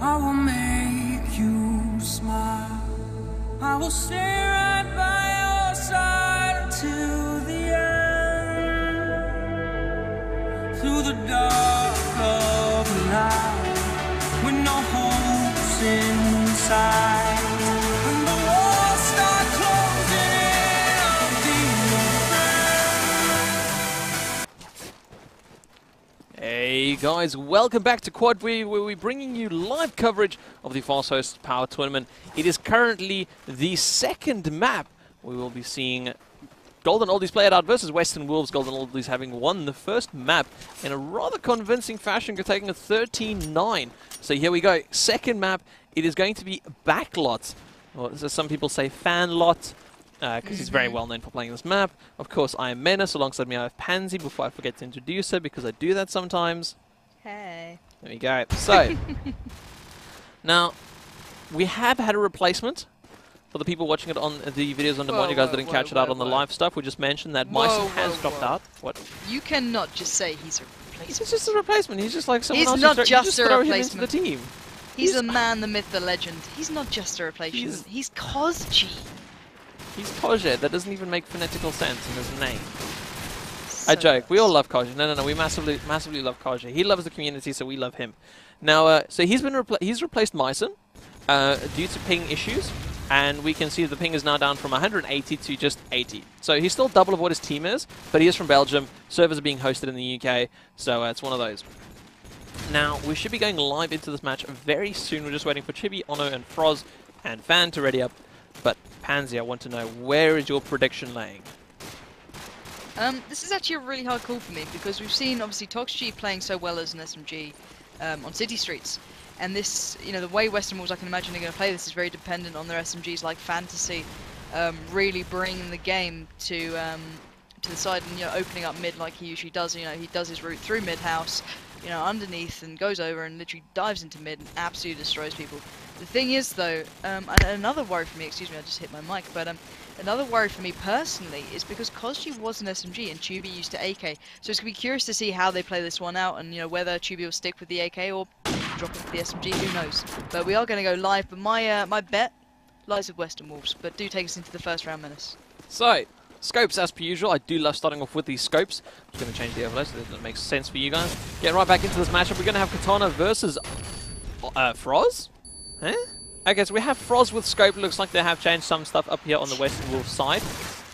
I will make you smile. I will stay right by your side until the end. Through the dark of the night, with no hopes inside. When the walls start closing in, I'll be your friend. Hey guys, welcome back to Quad V, where we're bringing you live coverage of the FastHosts Power Tournament. It is currently the second map. We will be seeing Golden Oldies play it out versus Western Wolves. Golden Oldies having won the first map in a rather convincing fashion, taking a 13-9. So here we go, second map. It is going to be Backlot, or as some people say, Fanlot, because he's very well known for playing this map. Of course, I am Menace. Alongside me I have Pansy, before I forget to introduce her, because I do that sometimes. Hey. There we go. So, now, we have had a replacement. For the people watching it on the videos on demand, you guys didn't catch it out on the live stuff. We just mentioned that Myson has dropped out. What? You cannot just say he's a replacement. He's just a replacement. He's just like someone else. He's not just a throw him into replacement. the team. He's the man, the myth, the legend. He's not just a replacement. He's Kozji. He's Koje. That doesn't even make phonetical sense in his name. I joke. We all love Koje. No. We massively love Koje. He loves the community, so we love him. Now, so he's replaced Myson due to ping issues. And we can see the ping is now down from 180 to just 80. So he's still double of what his team is, but he is from Belgium. Servers are being hosted in the UK, so it's one of those. Now, we should be going live into this match very soon. We're just waiting for Chibi, Ono, and Froz, and Fan to ready up. But Pansy, I want to know, where is your prediction laying? This is actually a really hard call for me, because we've seen, obviously, Toxg playing so well as an SMG on City Streets. And this, you know, the way Western Wolves, I can imagine, are going to play this is very dependent on their SMGs like Fantasy, really bringing the game to the side and, you know, opening up mid like he usually does. You know, he does his route through mid house, you know, underneath, and goes over and literally dives into mid and absolutely destroys people. The thing is, though, another worry for me, excuse me, I just hit my mic, but another worry for me personally is because Kozji was an SMG and Tubi used to AK, so it's going to be curious to see how they play this one out, and, you know, whether Tubi will stick with the AK or drop into the SMG, who knows. But we are going to go live, but my bet lies with Western Wolves, but do take us into the first round, Menace. So, scopes as per usual. I do love starting off with these scopes. I'm just going to change the overlay so that makes sense for you guys. Getting right back into this matchup, we're going to have Katana versus Froz? Huh? Okay, so we have Froz with scope. Looks like they have changed some stuff up here on the Western Wolves side.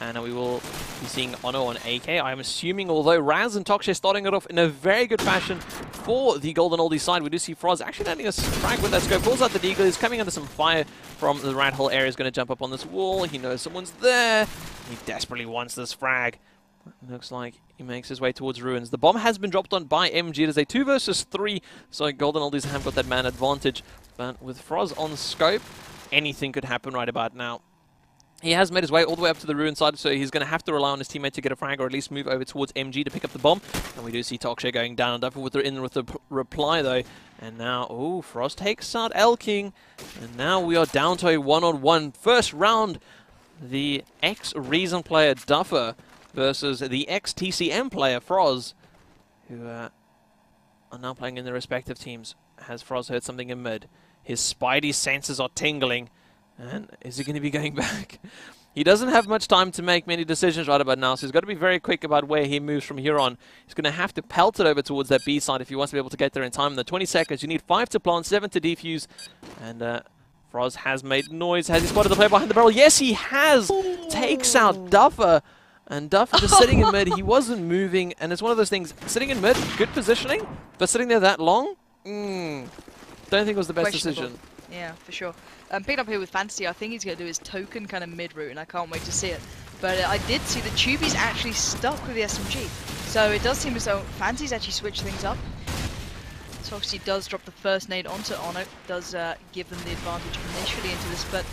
And we will be seeing Ono on AK. I'm assuming, although Raz and Tokshe starting it off in a very good fashion for the Golden Oldie side, we do see Froz actually landing a frag with that scope. Pulls out the deagle. He's coming under some fire from the rat hole area. He's going to jump up on this wall. He knows someone's there. He desperately wants this frag. Looks like he makes his way towards ruins. The bomb has been dropped on by MG. It is a 2 versus 3, so Golden Oldies have got that man advantage. But with Froz on scope, anything could happen right about now. He has made his way all the way up to the ruin side, so he's going to have to rely on his teammate to get a frag, or at least move over towards MG to pick up the bomb. And we do see Tokshe going down and Duffer with the reply, though. And now, oh, Froz takes out Elking. And now we are down to a one-on-one. First round, the ex-Reason player Duffer versus the ex-TCM player Froz, who are now playing in their respective teams. Has Froz heard something in mid? His spidey senses are tingling. And is he going to be going back? He doesn't have much time to make many decisions right about now, so he's got to be very quick about where he moves from here on. He's going to have to pelt it over towards that B side if he wants to be able to get there in time. In the 20 seconds, you need 5 to plant, 7 to defuse. And Froz has made noise. Has he spotted the player behind the barrel? Yes, he has! Takes out Duffer. And Duffer just sitting in mid. He wasn't moving. And it's one of those things, sitting in mid, good positioning, but sitting there that long? Don't think it was the best decision. Yeah, for sure. Picked up here with Fantasy, I think he's going to do his token kind of mid-route, and I can't wait to see it. But I did see the Tubi's actually stuck with the SMG. So it does seem as though Fantasy's actually switched things up. Toxie does drop the first nade onto Ono, does give them the advantage initially into this, but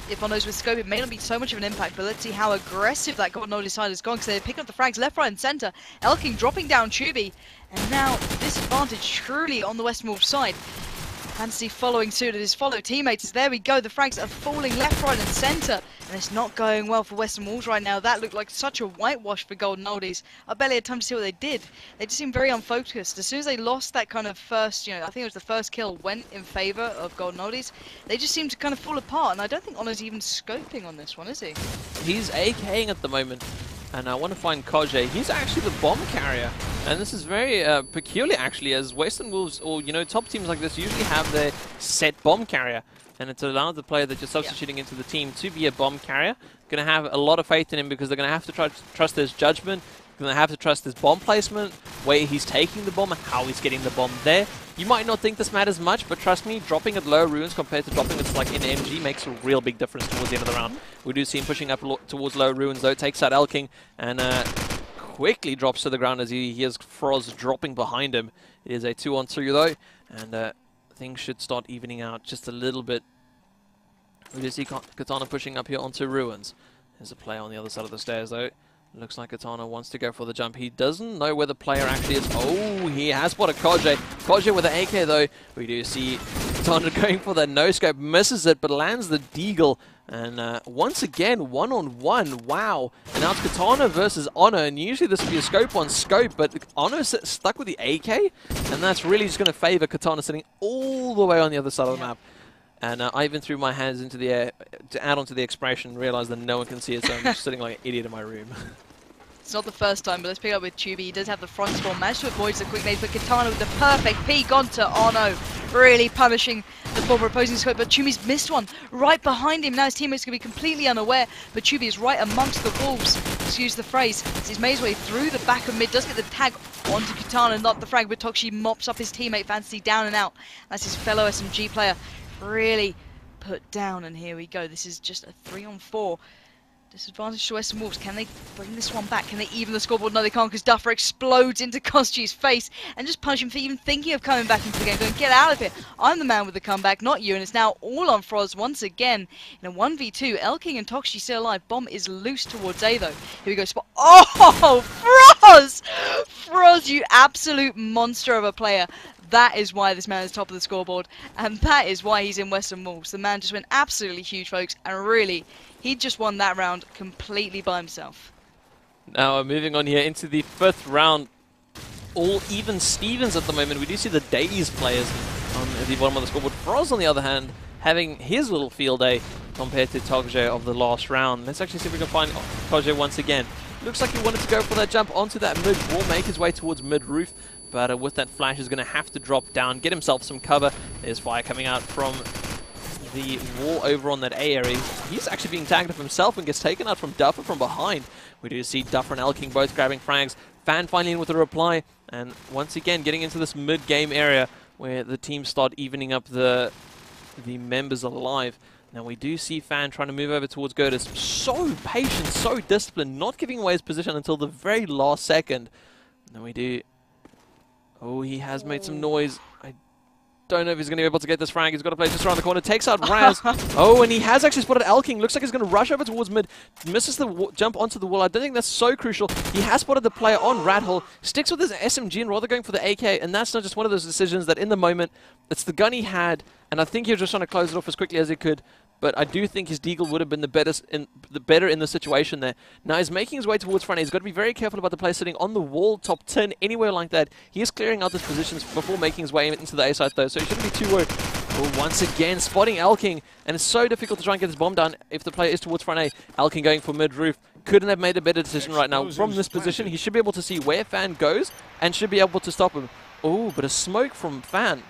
if Ono's with scope, it may not be so much of an impact, but let's see how aggressive that Golden Oldie side has gone, because they're picking up the frags left, right, and center. Elking dropping down Tubi, and now this advantage truly on the Western Wolves side. Fantasy following suit at his fellow teammates. There we go. The frags are falling left, right, and centre, and it's not going well for Western Wolves right now. That looked like such a whitewash for Golden Oldies. I barely had time to see what they did. They just seemed very unfocused. As soon as they lost that kind of first, I think it was the first kill went in favour of Golden Oldies, they just seemed to kind of fall apart. And I don't think Honor's even scoping on this one, is he? He's AKing at the moment. And I want to find Koje. He's actually the bomb carrier. And this is very peculiar, actually, as Western Wolves, or, top teams like this usually have their set bomb carrier. And it's allowed the player that you're substituting into the team to be a bomb carrier. Going to have a lot of faith in him because they're going to have to trust his judgment. Going to have to trust his bomb placement, where he's taking the bomb, and how he's getting the bomb there. You might not think this matters much, but trust me, dropping at low runes compared to dropping it like in MG makes a real big difference towards the end of the round. We do see him pushing up towards low runes, though. Takes out Elking and quickly drops to the ground as he hears Froz dropping behind him. It is a 2-on-2 though, and things should start evening out just a little bit. We do see Katana pushing up here onto ruins. There's a player on the other side of the stairs though. Looks like Katana wants to go for the jump. He doesn't know where the player actually is. Oh, he has spotted Koje. Koje with the AK though. We do see Katana going for the no-scope. Misses it, but lands the deagle. And once again, one-on-one. Wow. And now it's Katana versus Honor. And usually this would be a scope-on-scope, but Honor's stuck with the AK. And that's really just going to favor Katana sitting all the way on the other side of the map. And I even threw my hands into the air to add on to the expression, realized that no one can see it, so I'm just sitting like an idiot in my room. It's not the first time, but let's pick up with Tubi. He does have the front spawn, managed to avoid the quick nades, but Katana with the perfect peek onto Ono, really punishing the former opposing scope, but Chumi's missed one right behind him. Now his teammates can be completely unaware, but Chubi is right amongst the wolves, excuse the phrase, as he's made his way through the back of mid, does get the tag onto Katana, not the frag, but Tokshi mops up his teammate Fantasy down and out. That's his fellow SMG player really put down, and here we go. This is just a 3-on-4. Disadvantage to Western Wolves. Can they bring this one back? Can they even the scoreboard? No, they can't, because Duffer explodes into Kosti's face and just punish him for even thinking of coming back into the game. Going, get out of here. I'm the man with the comeback, not you. And it's now all on Froz once again in a 1v2. Elking and Tokshi still alive. Bomb is loose towards A, though. Here we go. Spot. Oh, Froz! Froz, you absolute monster of a player. That is why this man is top of the scoreboard, and that is why he's in Western Wolves. The man just went absolutely huge, folks, and really, he just won that round completely by himself. Now, moving on here into the 5th round. All even Stevens at the moment. We do see the Days players on the bottom of the scoreboard. Froz, on the other hand, having his little field day compared to Togje of the last round. Let's actually see if we can find Togje once again. Looks like he wanted to go for that jump onto that mid wall, make his way towards mid roof. But with that flash, he's going to have to drop down, get himself some cover. There's fire coming out from the wall over on that A area. He's actually being tagged up himself and gets taken out from Duffer from behind. We do see Duffer and Elking both grabbing frags. Fan finally in with a reply. And once again, getting into this mid-game area where the teams start evening up the members alive. Now we do see Fan trying to move over towards Gertis. So patient, so disciplined, not giving away his position until the very last second. Now we do... Oh, he has made some noise. I don't know if he's going to be able to get this frag. He's got to play just around the corner. Takes out Raz. Oh, and he has actually spotted Elking. Looks like he's going to rush over towards mid. Misses the jump onto the wall. I don't think that's so crucial. He has spotted the player on Radhole. Sticks with his SMG and rather going for the AK. And that's not just one of those decisions that in the moment, it's the gun he had. And I think he was just trying to close it off as quickly as he could. But I do think his deagle would have been the better in the situation there. Now he's making his way towards front. He's got to be very careful about the player sitting on the wall, top 10, anywhere like that. He is clearing out his positions before making his way into the A side though, so he shouldn't be too worried. But once again, spotting Elking, and it's so difficult to try and get his bomb down if the player is towards front A. Elking going for mid roof. Couldn't have made a better decision right now. From this position, he should be able to see where Fan goes and should be able to stop him. Oh, but a smoke from Fan.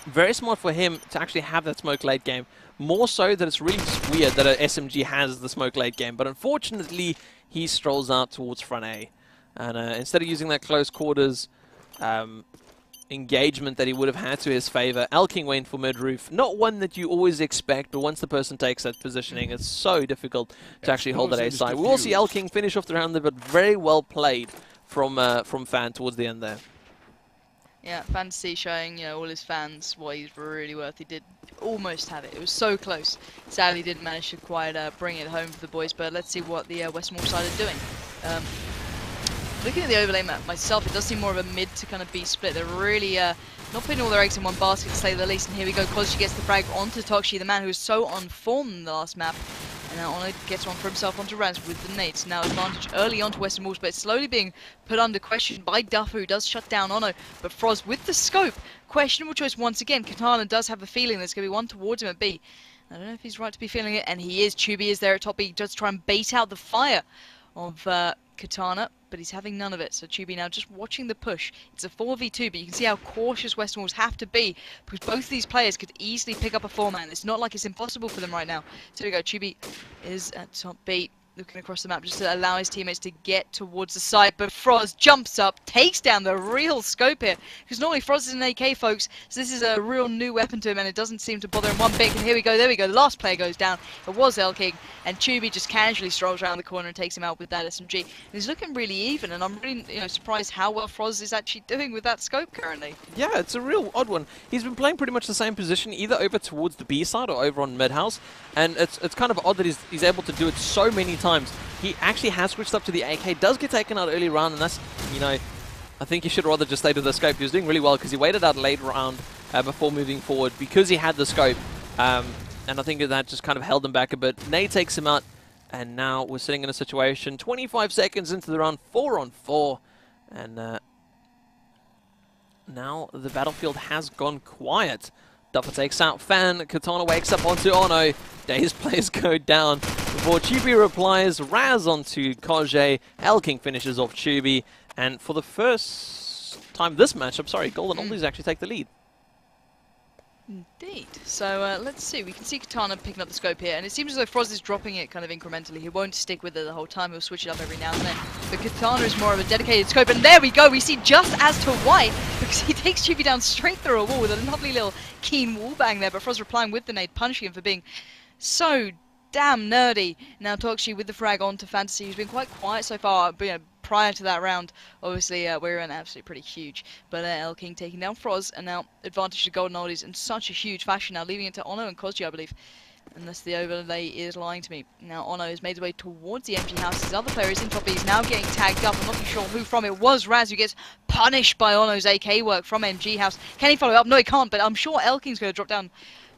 Very smart for him to actually have that smoke late game. More so that it's really just weird that an SMG has the smoke late game. But unfortunately, he strolls out towards front A. And instead of using that close quarters engagement that he would have had to his favor, Elking went for mid-roof. Not one that you always expect, but once the person takes that positioning, it's so difficult to actually hold that A side. We will see Elking finish off the round there, but very well played from Fan towards the end there. Yeah, Fantasy showing, all his fans what he's really worth. He did almost have it. It was so close. Sadly, didn't manage to quite bring it home for the boys, but let's see what the Western Wolves side are doing. Looking at the overlay map myself, it does seem more of a mid to kind of B split. They're really not putting all their eggs in one basket to say the least. And here we go, Kozji gets the frag onto Tokshi, the man who was so on form in the last map. And now Ono gets one for himself onto Raz with the nades. Now advantage early onto Western Wolves, but it's slowly being put under question by Duffer, who does shut down Ono. But Froz with the scope, questionable choice once again. Katana does have a feeling there's going to be one towards him at B. I don't know if he's right to be feeling it, and he is. Chubi is there at top B. He does try and bait out the fire of Katana, but he's having none of it. So Chubi now just watching the push. It's a 4v2, but you can see how cautious Western Wolves have to be, because both these players could easily pick up a 4-man. It's not like it's impossible for them right now. So here we go, Chubi is at top B, looking across the map just to allow his teammates to get towards the side, but Froz jumps up, takes down the real scope here, because normally Froz is an AK, folks, so this is a real new weapon to him, and it doesn't seem to bother him one bit. And here we go, there we go, the last player goes down. It was Elking, and Chubi just casually strolls around the corner and takes him out with that SMG. And he's looking really even, and I'm really surprised how well Froz is actually doing with that scope currently. Yeah, it's a real odd one. He's been playing pretty much the same position, either over towards the B side or over on mid house, and it's kind of odd that he's able to do it so many times. He actually has switched up to the AK, does get taken out early round, and that's, I think he should rather just stay to the scope. He was doing really well because he waited out late round before moving forward because he had the scope, and I think that just kind of held him back a bit. Nate takes him out, and now we're sitting in a situation 25 seconds into the round, 4-on-4, and now the battlefield has gone quiet. Duffer takes out Fan, Katana wakes up onto Ono, Daze players go down before Chubi replies, Raz onto Koje, Elking finishes off Chubi, and for the first time this matchup, Golden Oldies actually take the lead. Indeed. So let's see. We can see Katana picking up the scope here, and it seems as though Froz is dropping it kind of incrementally. He won't stick with it the whole time. He'll switch it up every now and then. But Katana is more of a dedicated scope, and there we go. We see just as to why, because he takes Chubi down straight through a wall with a lovely little keen wall bang there. But Froz replying with the nade, punishing him for being so damn nerdy. Now Tokshi with the frag on to Fantasy, who's been quite quiet so far, but prior to that round, obviously we're in absolutely pretty huge. But Elking taking down Froz, and now advantage to Golden Oldies in such a huge fashion, now leaving it to Ono and Kozji, I believe. Unless the overlay is lying to me. Now Ono has made his way towards the empty house. His other player is in top. He's now getting tagged up. I'm not too sure who from. It was Raz who gets punished by Ono's AK work from MG house. Can he follow up? No, he can't, but I'm sure Elking's going to drop down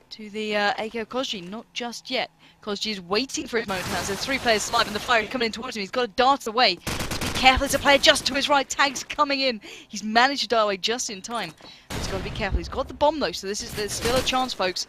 to the AK of Kozji. Not just yet. Kozji is waiting for his moment now. There's 3 players alive, and the fire is coming in towards him. He's got to dart away. Just be careful. There's a player just to his right. Tags coming in. He's managed to dart away just in time. But he's got to be careful. He's got the bomb though, so there's still a chance, folks.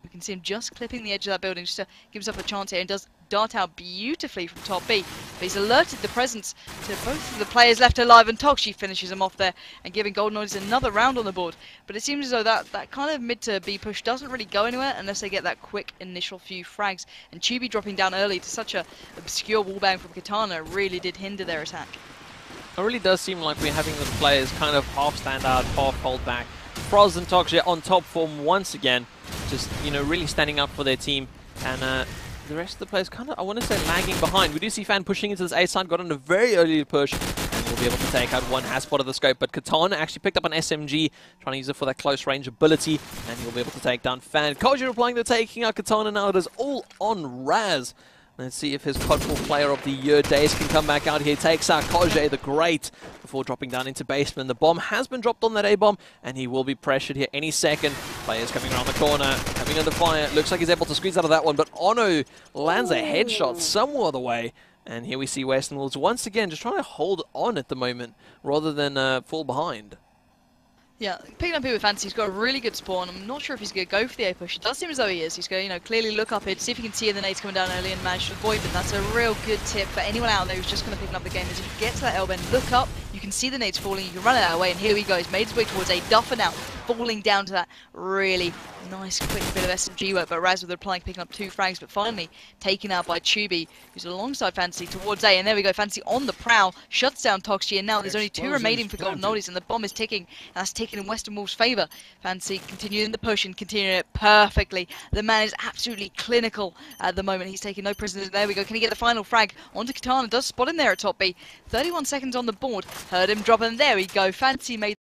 We can see him just clipping the edge of that building just to give himself a chance here, and does dart out beautifully from top B. But he's alerted the presence to both of the players left alive, and Tokshi finishes him off there and giving Golden Oldies another round on the board. But it seems as though that kind of mid to B push doesn't really go anywhere unless they get that quick initial few frags. And Chubi dropping down early to such a obscure wallbang from Katana really did hinder their attack. It really does seem like we're having the players kind of half stand out, half hold back. Froz and Tokshi on top form once again, just really standing up for their team, and the rest of the players kind of, I want to say, lagging behind. We do see Fan pushing into this A side, got on a very early push, and will be able to take out one, has spotted the scope, but Katana actually picked up an SMG, trying to use it for that close range ability, and he'll be able to take down Fan. Koji replying to taking out Katana now. It is all on Raz. Let's see if his Codful Player of the Year days can come back out here. Takes out Koje the Great before dropping down into basement. The bomb has been dropped on that A-bomb, and he will be pressured here any second. Players coming around the corner, coming under fire. Looks like he's able to squeeze out of that one, but Ono lands a headshot somewhere other way. And here we see Western Wolves once again just trying to hold on at the moment rather than fall behind. Yeah, picking up here with Fantasy, he's got a really good spawn. I'm not sure if he's going to go for the A push. It does seem as though he is. He's going to, clearly look up here to see if he can see the nades coming down early and manage to avoid them. That's a real good tip for anyone out there who's just going to pick up the game. Is if you get to that L-bend, look up, you can see the nades falling, you can run it that way, and here he goes. He's made his way towards A. Duffer now, falling down to that really nice quick bit of SMG work, but Raz with the replying, picking up 2 frags, but finally taken out by Chubi, who's alongside Fantasy towards A, and there we go, Fantasy on the prowl, shuts down Tokshi, and now there's only 2 remaining for Golden Oldies, and the bomb is ticking, and that's ticking in Western Wolves' favour. Fantasy continuing the push and continuing it perfectly. The man is absolutely clinical at the moment. He's taking no prisoners. There we go. Can he get the final frag onto Katana? Does spot him there at top B. 31 seconds on the board. Heard him drop, and there we go. Fantasy made